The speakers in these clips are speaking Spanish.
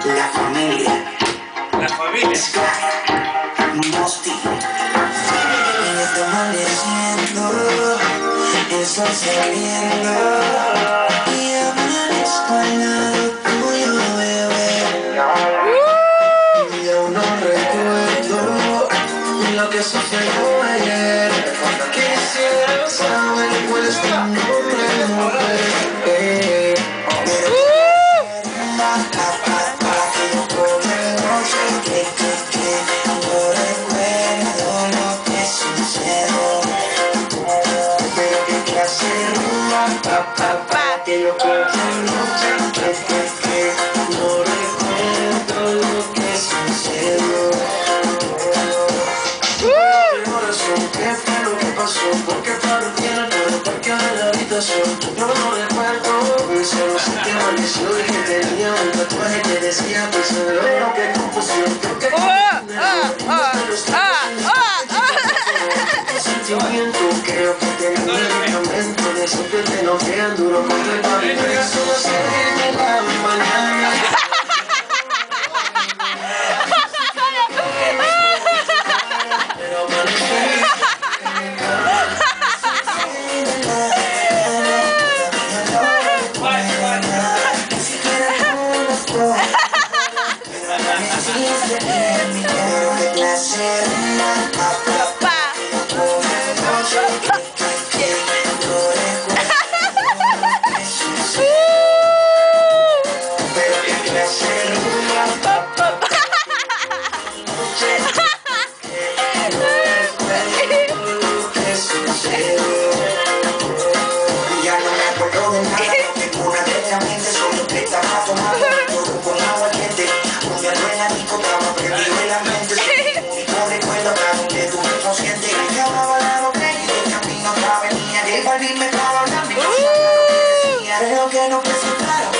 La familia. La familia. Mosti. Y está amaneciendo, el sol saliendo, y amanezco al lado tuyo, bebé. Y aún no recuerdo lo que sucedió ayer. Quisiera saber cuál es tu nombre, mujer. Que yo cualquier noche no recuerdo lo que sucedió. Corazón, ¿qué fue lo que pasó? Porque para tiene por el parque de la habitación. Yo no recuerdo, solo sé que amaneció y que tenía un tatuaje que decía pues pero qué confusión. Creo que creo que tenía un medicamento de eso que te lo quedan duro con el papel. Eso no se ve en la mañana. Pero creo que no presentaron.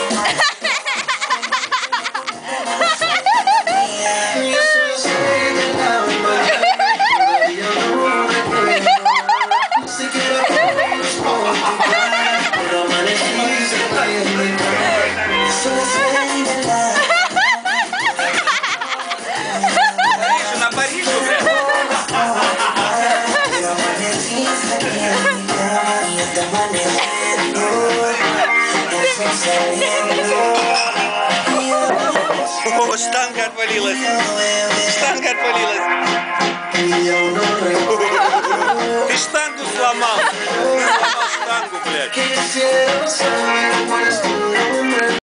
О, штанга отвалилась. Штанга отвалилась. Ты штангу сломал. Сломал штангу, блядь.